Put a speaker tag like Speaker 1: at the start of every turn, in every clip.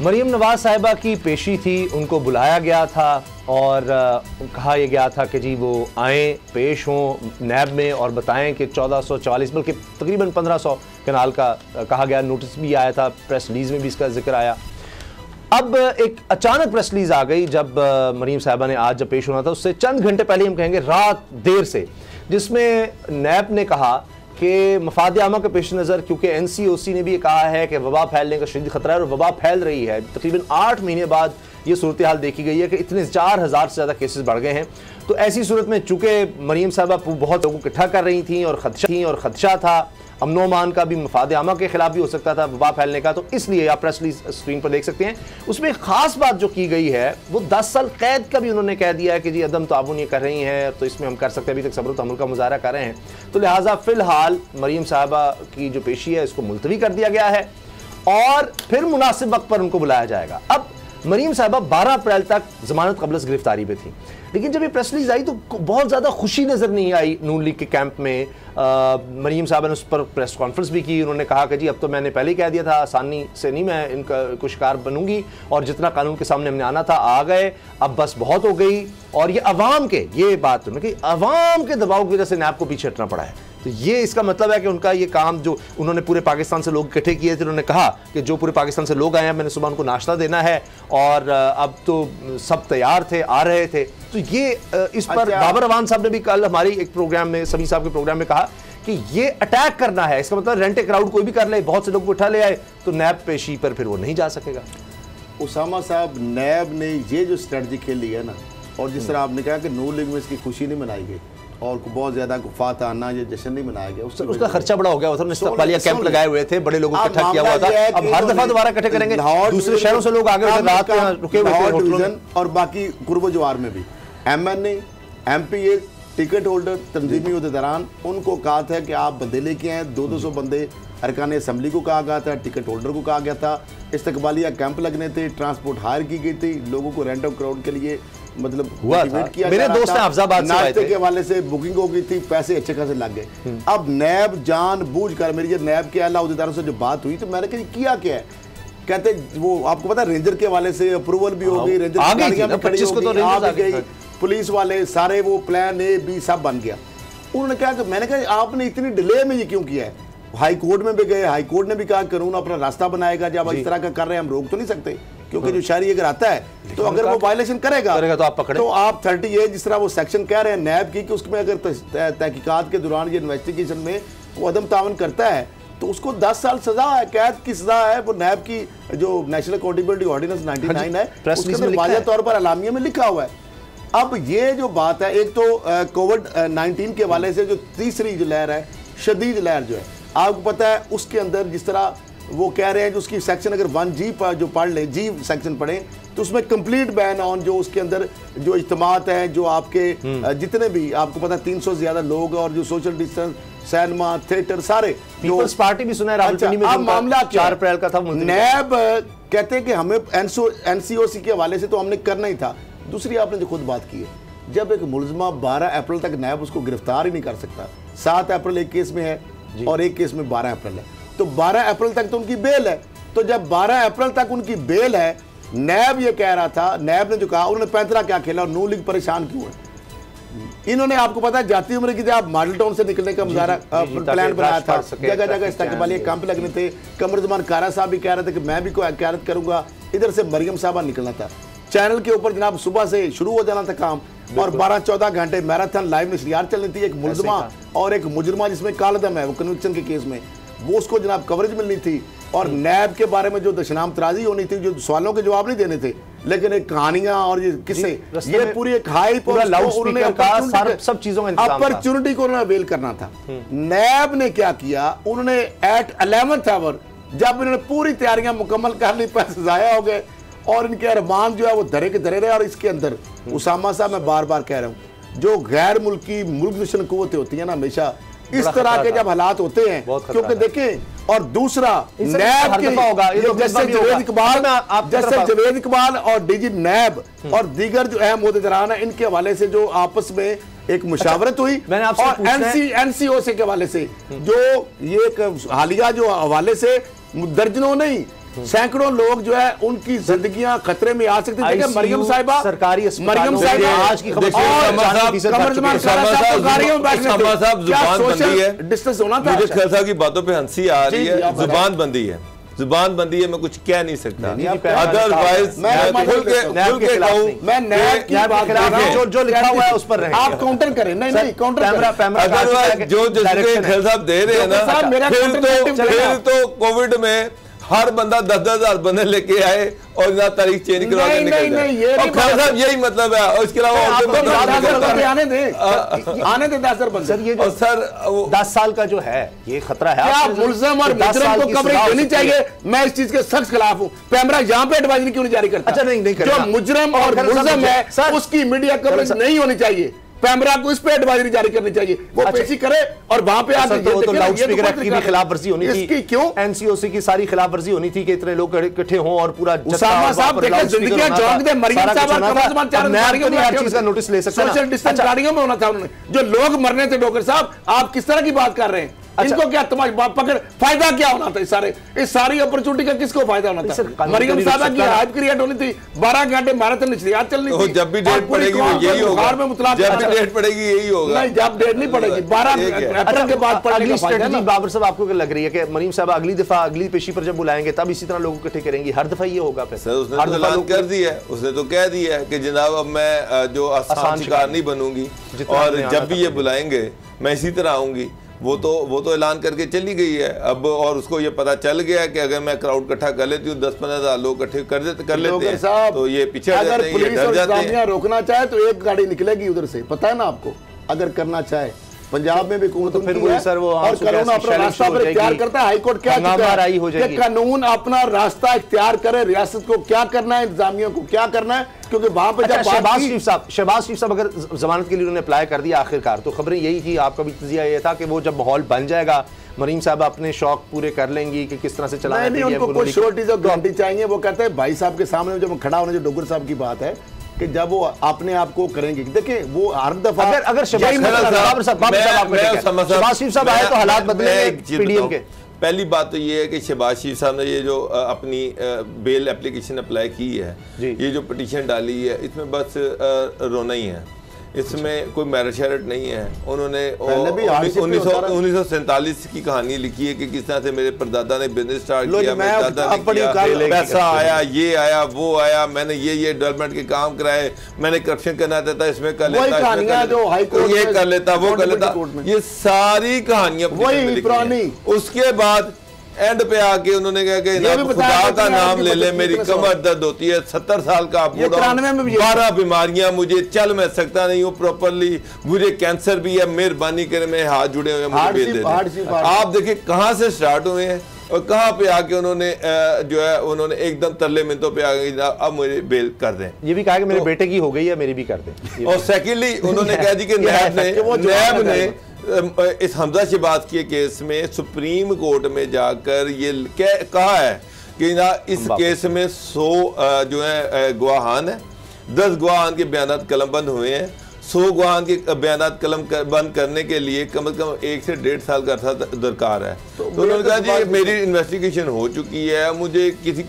Speaker 1: मरीम नवाज साहिबा की पेशी थी, उनको बुलाया गया था और कहा यह गया था कि जी वो आएँ, पेश हों नैब में और बताएं कि 1444 बल्कि तकरीबन 1500 कनाल का कहा गया। नोटिस भी आया था, प्रेस रिलीज़ में भी इसका जिक्र आया। अब एक अचानक प्रेस रिलीज़ आ गई जब मरीम साहिबा ने आज जब पेश होना था उससे चंद घंटे पहले, हम कहेंगे रात देर से, जिसमें नैब ने कहा कि मफाद आमा के पेश नज़र, क्योंकि NCOC ने भी ये कहा है कि वबा फैलने का शदीद खतरा है और वबा फैल रही है, तकरीबन 8 महीने बाद ये सूरत हाल देखी गई है कि इतने 4000 से ज़्यादा केसेस बढ़ गए हैं। तो ऐसी सूरत में चूँकि मरीम साहबा बहुत लोगों को इकट्ठा कर रही थी और खदशा था अमनो अमान का भी, मफाद आमा के खिलाफ भी हो सकता था वबा फैलने का, तो इसलिए आप प्रेस रिलीज स्क्रीन पर देख सकते हैं। उसमें खास बात जो की गई है वो 10 साल कैद का भी उन्होंने कह दिया है कि जी अदम ताउन ये कर रही हैं तो इसमें हम कर सकते हैं, अभी तक सब्र तहम्मुल का मुजाहरा कर रहे हैं। तो लिहाजा फिलहाल मरीम साहबा की जो पेशी है इसको मुलतवी कर दिया गया है और फिर मुनासिब वक्त पर उनको बुलाया जाएगा। अब मरीम साहबा 12 अप्रैल तक जमानत कबल गिरफ्तारी पे थी, लेकिन जब ये प्रेस रिलीज आई तो बहुत ज़्यादा खुशी नज़र नहीं आई नून लीग के कैंप में। मरीम साहबा ने उस पर प्रेस कॉन्फ्रेंस भी की, उन्होंने कहा कि जी अब तो मैंने पहले ही कह दिया था, आसानी से नहीं मैं इनका को शिकार बनूंगी और जितना कानून के सामने हमने आना था आ गए, अब बस बहुत हो गई। और ये अवाम के, ये बात उन्होंने कि अवाम के दबाव की वजह से नैब को पीछे हटना पड़ा है। तो ये इसका मतलब है कि उनका ये काम जो उन्होंने पूरे पाकिस्तान से लोग इकट्ठे किए थे, उन्होंने कहा कि जो पूरे पाकिस्तान से लोग आए हैं मैंने सुबह उनको नाश्ता देना है और अब तो सब तैयार थे, आ रहे थे। तो ये इस पर बाबर अवान साहब ने भी कल हमारी एक प्रोग्राम में, समी साहब के प्रोग्राम में कहा कि ये अटैक करना है, इसका मतलब रेंट ए क्राउड कोई भी कर ले, बहुत से लोग को उठा ले आए तो नैब पेशी पर फिर वो नहीं जा सकेगा।
Speaker 2: उसामा साहब, नैब ने ये जो स्ट्रेटजी खेली है ना, और जिस तरह आपने कहा कि नून लीग में इसकी खुशी नहीं मनाई गई और बहुत ज्यादा गुफात आना, ये जश्न नहीं मनाया गया,
Speaker 1: उसका खर्चा बड़ा हो गया। उन्होंने इस्तकबालिया कैंप लगाए हुए थे, बड़े लोगों को इकट्ठा किया हुआ था, अब हर दफा दोबारा इकट्ठे करेंगे, दूसरे शहरों से लोग आगे रात में रुके हुए थे
Speaker 2: और बाकी कुर्ब जवार में भी MNA, MPA, टिकट होल्डर, तंजीमी उहदेदारान, उनको कहा था कि आप बंदे लेके आए। 200 बंदे अरकान असम्बली को कहा गया था, टिकट होल्डर को कहा गया था, इस्तकबालिया कैंप लगने थे, ट्रांसपोर्ट हायर की गई थी, लोगों को रेंट ऑफ क्राउड के लिए मतलब
Speaker 1: हुआ था। मेरे दोस्त अफजाबाद से आए थे,
Speaker 2: के हवाले से बुकिंग हो गई थी, पैसे अच्छे खासे लग गए। अब नैब जानबूझ कर, मेरी ये नैब के आला उहदेदारों से जो बात हुई तो मैंने कहा किया क्या है, कहते वो आपको पता रेंजर के हवाले से अप्रूवल भी हो गई, रेंजर आ गई, पुलिस वाले सारे वो प्लान A B सब बन गया। उन्होंने कहा कि मैंने कहा आपने इतनी डिले में ये क्यों किया है। हाई कोर्ट में भी गए, हाई कोर्ट ने भी कहा कानून अपना रास्ता बनाएगा, जब इस तरह का कर रहे हैं हम रोक तो नहीं सकते, क्योंकि जो शहरी अगर आता है तो अगर वो वायलेशन करेगा
Speaker 1: तो आप पकड़े,
Speaker 2: तो आप 30A जिस तरह वो सेक्शन कह रहे हैं नैब की कि उसमें अगर तहकीकात के दौरान ये इन्वेस्टिगेशन में वो अदम तावन करता है तो उसको 10 साल सजा है, कैद की सजा है। वो नैब की जो नेशनल अकाउंटेबिलिटी ऑर्डिनेंस 99 है उसके अंदर वाज़ेह तौर पर अलामिया में लिखा हुआ है। अब ये जो बात है, एक तो कोविड-19 के हवाले से जो तीसरी जो लहर है, शदीद लहर जो है, आपको पता है उसके अंदर जिस तरह वो कह रहे हैं जो उसकी सेक्शन अगर 1G पर जो पढ़ लें, G सेक्शन पढ़ें तो उसमें कंप्लीट बैन ऑन जो उसके अंदर जो इज्तिमात हैं, जो आपके जितने भी आपको पता 300 से ज्यादा लोग और जो सोशल डिस्टेंस, सिनेमा, थिएटर, सारे
Speaker 1: पीपल्स पार्टी भी सुना है रावलपिंडी में।
Speaker 2: अब मामला
Speaker 1: 4 अप्रैल का था।
Speaker 2: नैब कहते हैं कि हमें NCOC के हवाले से तो हमने करना ही था। दूसरी आपने जो खुद बात की है, जब एक मुलजमा 12 अप्रैल तक नैब उसको गिरफ्तार ही नहीं कर सकता, 7 अप्रैल एक केस में है और एक केस में 12 अप्रैल है, तो 12 अप्रैल तक तो उनकी बेल है। तो जब 12 अप्रैल तक उनकी बेल है, नैब ये कह रहा था, नैब ने जो कहा, उन्होंने पैंतरा क्या खेला और नून लीग परेशान क्यों है। इन्होंने आपको पता है जाती उम्र की जब मॉडल टाउन से निकलने का मुजाहरा प्लान बनाया था, जगह जगह इस्तकबालिया कैंप लगने थे, कमरुज़्ज़मान कारा साहब भी कह रहे थे कि मैं भी कोई क्यादत करूंगा, इधर से मरियम साहबा निकलना था, चैनल के ऊपर जनाब सुबह से शुरू हो जाना था काम और 12-14 घंटे मैराथन लाइव नशरियात चलनी थी। एक मुलजमा और एक मुजरमा जिसमें कालदम है वो कन्विक्शन के केस में, वो उसको जनाब कवरेज मिलनी थी और नैब के बारे में जो दशनाम तराजी होनी थी, जो सवालों के जवाब नहीं देने थे, लेकिन एक कहानियां और ये किस्से, ये पूरी एक हाई
Speaker 1: सब चीजों का
Speaker 2: अपॉर्चुनिटी को उन्होंने अवेल करना था। नैब ने क्या किया, उन्होंने एट 11th आवर जब इन्होंने पूरी तैयारियां मुकम्मल कर ली, पैसे जाया हो गए और इनके अरमान जो है वो धरे के धरे रहे। और इसके अंदर उसामा साहब, मैं बार बार कह रहा हूँ, जो गैर मुल्की मुल्क दुश्मन कुव्वतें होती है ना, हमेशा इस तरह के जब हालात होते हैं, क्योंकि देखें, और दूसरा नैब के जैसे जवेद इकबाल और DG नैब और दीगर जो अहम ओहदेदारान है, इनके हवाले से जो आपस में एक मुशावरत हुई और NCOC के हवाले से जो ये एक हालिया जो हवाले से दर्जनों नहीं सैकड़ों लोग जो है उनकी जिंदगियां खतरे में आ सकती थी। मरियम साहिबा
Speaker 1: सरकारी
Speaker 2: मरियम साहिबा
Speaker 1: आज की खबर
Speaker 2: डिस्टेंस होना था।
Speaker 3: मुझे खलसा की बातों पे हंसी आ रही है। जुबान बंदी है, जुबान बंदी है, मैं कुछ कह नहीं सकता। अदरवाइज मैं खुल के कहूं, मैं नैब की बात कर रहा हूं,
Speaker 1: जो लिखा हुआ है उस पर रहें।
Speaker 2: आप काउंटर करें। नहीं काउंटर।
Speaker 3: अदरवाइज जो खलसा साहब दे रहे हैं ना, फिर तो कोविड में हर बंदा 10-10 हजार बंदे लेके आए और ना तारीख चेंज करवा के निकल जाए। और खैर साहब यही मतलब है। और इसके अलावा
Speaker 2: आने दे 10 बंदे।
Speaker 1: सर ये जो सर 10 साल का जो है ये खतरा है।
Speaker 2: क्या मुल्ज़म और मुजरिम को कवरेज देनी चाहिए? मैं इस चीज के सख्त खिलाफ हूँ। पैमरा यहाँ पे एडवाइजरी क्यों नहीं जारी करता?
Speaker 1: अच्छा नहीं
Speaker 2: जो मुजरिम और मुल्ज़म है उसकी मीडिया कवरेज नहीं होनी चाहिए। पैमरा को इस पे एडवाइजरी जारी करनी चाहिए। वो पेशी करे और वहां पे आके
Speaker 1: तो लाउडस्पीकर एक्ट की भी खिलाफवर्जी होनी थी।
Speaker 2: इसकी क्यों?
Speaker 1: एनसीओसी की सारी खिलाफवर्जी होनी थी कि इतने लोग इकट्ठे हों और पूरा
Speaker 2: उसामा साहब देखे जिंदगियां झोंक दे। मरियम साहब कमरजमान 4 गाड़ियों में
Speaker 1: हर चीज का नोटिस ले सकते हैं।
Speaker 2: सोशल डिस्टेंस गाड़ियों में होना था उन्होंने। जो लोग मरने थे डॉक्टर साहब, आप किस तरह की बात कर रहे हैं? इनको क्या तुम्हारी पकड़ फायदा क्या होना था? इस सारी अपॉर्चुनिटी का किसको फायदा होना था? मरियम साहब की हाइप क्रिएट होनी थी। 12 घंटे मैराथन नशरियात चलनी थी।
Speaker 3: जब भी डेट पड़ेगी यही होगा। जब भी डेट पड़ेगी यही होगा।
Speaker 2: नहीं, जब डेट नहीं पड़ेगी 12 अप्रैल के बाद
Speaker 1: अगली स्ट्रेटजी बाबर साहब आपको क्या लग रही है कि मरियम साहब अगली दफा अगली पेशी पर जब बुलाएंगे तब इसी तरह लोग इकट्ठे करेंगी? हर दफा ये होगा?
Speaker 3: सर उसने तो ऐलान कर दिया है, उसने तो कह दिया है कि जनाब अब मैं जो आसान शिकार नहीं बनूंगी और जब भी ये बुलाएंगे मैं इसी तरह आऊंगी। वो तो ऐलान करके चली गई है अब। और उसको ये पता चल गया है कि अगर मैं क्राउड इकट्ठा कर लेती हूँ 10-15 हजार लोग इकट्ठे कर लेते हैं तो ये पीछे
Speaker 2: अगर पुलिस और इंतजामिया रोकना चाहे तो एक गाड़ी निकलेगी उधर से, पता है ना आपको। अगर करना चाहे पंजाब में भी हुकूमत
Speaker 1: तो फिर वो सर वो
Speaker 2: और कानून अपना रास्ता पर इख्तियार करता है। हाईकोर्ट क्या कि कानून अपना रास्ता इख्तियार करे, रियासत को क्या करना है, इंतजामिया को क्या करना है। क्योंकि वहां पर
Speaker 1: शहबाज शरीफ साहब अगर जमानत के लिए उन्होंने अप्लाई कर दिया आखिरकार, तो खबरें यही थी, आपका भी तजिया ये था कि वो जब माहौल बन जाएगा मरीम साहब अपने शौक पूरे कर लेंगी कि किस तरह से चलाना
Speaker 2: है। उनको कोई श्योरिटीज और गारंटी चाहिए। वो कहते हैं भाई साहब के सामने जब खड़ा होने, जो डोगर साहब की बात है कि जब वो अपने आप को करेंगे। देखिए वो हर दफा
Speaker 1: अगर शहबाज शरीफ साहब आए तो हालात बदलेंगे पीडीएम के।
Speaker 3: पहली बात तो ये है कि शहबाज शरीफ साहब ने ये जो अपनी बेल एप्लीकेशन अप्लाई की है, ये जो पिटीशन डाली है, इसमें बस रोना ही है। इसमें कोई मेरिट शेरिट नहीं है। उन्होंने 1947 की कहानी लिखी है कि किस तरह से मेरे परदादा ने बिजनेस स्टार्ट किया, मेरे दादा ने किया, पैसा आया, ये आया, वो आया, मैंने ये डेवलपमेंट के काम कराए, मैंने करप्शन करना था इसमें कर लेता, ये कर लेता, वो कर लेता। ये सारी कहानियां उसके बाद एंड पे आके उन्होंने कहा कि खुदा का नाम ले ले, मेरी कमर दर्द होती है, 70 साल का बूढ़ा, 12 बीमारियां, मुझे चल मैं सकता नहीं हूँ प्रॉपरली, मुझे कैंसर भी है, मेहरबानी करे मेरे हाथ जुड़े हुए मुझे भेज दे। आप देखिए कहाँ से स्टार्ट हुए हैं और कहाँ पे आके उन्होंने जो है उन्होंने एकदम तरले मिनटों पे आके अब मुझे बेल कर दें।
Speaker 1: ये भी कहा कि मेरे बेटे की हो गई है, मेरी भी कर दें।
Speaker 3: और सेकेंडली उन्होंने कह दी कि नैब ने इस हमजा शहबाज के केस में सुप्रीम कोर्ट में जाकर ये कहा है कि ना इस केस में 100 जो है गवाहान है, 10 गवाहान के बयान कलमबंद हुए हैं। 100 गवाहान के बयान कलम बंद करने के लिए कम से कम 1 से 1.5 साल का अर्सा दरकार है। तो उन्होंने कहा जी मेरी इन्वेस्टिगेशन हो चुकी है, मुझे किसी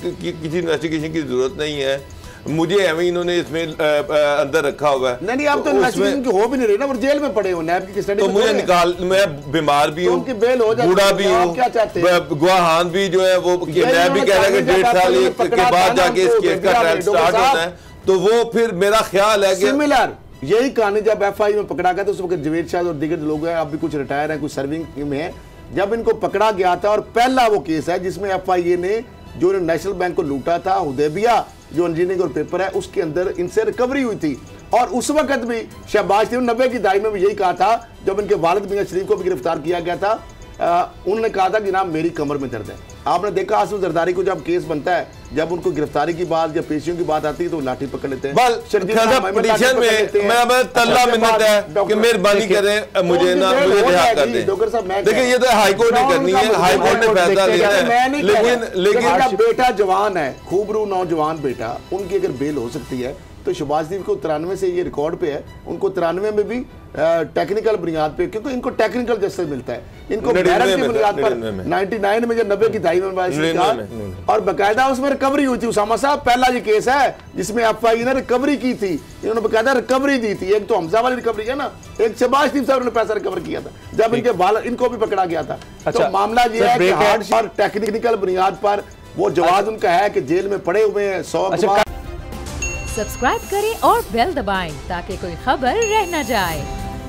Speaker 3: इन्वेस्टिगेशन की जरूरत नहीं है, मुझे एवं इन्होंने इसमें अंदर रखा हुआ है।
Speaker 2: नहीं आप तो इन्वेस्टिगेशन की हो भी नहीं रही ना, और जेल में पड़े हो, नैब की कस्टडी
Speaker 3: तो मुझे निकाल, मैं बीमार भी हूँ, बूढ़ा भी हूँ, गवाहान भी जो है वो नैब भी कह रहा है कि 1.5 साल के बाद जाके इस केस का ट्रायल स्टार्ट होता है। तो वो फिर मेरा ख्याल है कि
Speaker 2: सिमिलर यही कहानी जब एफआई में पकड़ा गया तो उस वक्त जवेद शाह और दीगर लोग हैं, अब भी कुछ रिटायर हैं, कुछ सर्विंग में है, जब इनको पकड़ा गया था। और पहला वो केस है जिसमें एफआईए ने जो नेशनल बैंक को लूटा था, हुदैबिया जो इंजीनियरिंग और पेपर है उसके अंदर इनसे रिकवरी हुई थी। और उस वक्त भी शहबाज शरीफ 90 की दहाई में भी यही कहा था, जब इनके वालिद मियां शरीफ को भी गिरफ्तार किया गया था, उन्होंने कहा था कि जनाब मेरी कमर में दर्द है। आपने देखा आसिफ जरदारी को जब केस बनता है जब उनको गिरफ्तारी की बात या पेशियों की बात आती है तो लाठी पकड़ लेते हैं।
Speaker 3: पिटीशन में तल्ला मिन्नत है कि मेहरबानी करें मुझे रिहा कर दें।
Speaker 2: डॉक्टर साहब
Speaker 3: देखिए ये तो हाई कोर्ट ने करनी है, हाई कोर्ट ने फैसला लेना है, लेकिन
Speaker 2: बेटा जवान है, खूबरू नौजवान बेटा, उनकी अगर बेल हो सकती है तो शहबाज़ को 93 से ये रिकॉर्ड पे है, उनको 93 में भी टेक्निकल बुनियाद पे, क्योंकि इनको टेक्निकल जस्टिस मिलता है, इनको मेरिट की बुनियाद पर 99 में जब 90 की दहाई में और बाकायदा उसमें रिकवरी हुई थी। उसामा साहब पहला ये केस है जिसमें एफआई ने रिकवरी की थी, इन्होंने बाकायदा रिकवरी दी थी। एक तो हमजा वाली रिकवरी है ना, एक शहबाज शरीफ साहब ने पैसा रिकवर किया था जब इनके बाल इनको भी पकड़ा गया था। तो मामला ये है कि हार्ड और टेक्निकल बुनियाद पर वो जवाब उनका है कि जेल में पड़े हुए हैं 100।
Speaker 4: सब्सक्राइब करें और बेल दबाएं ताकि कोई खबर रह न जाए।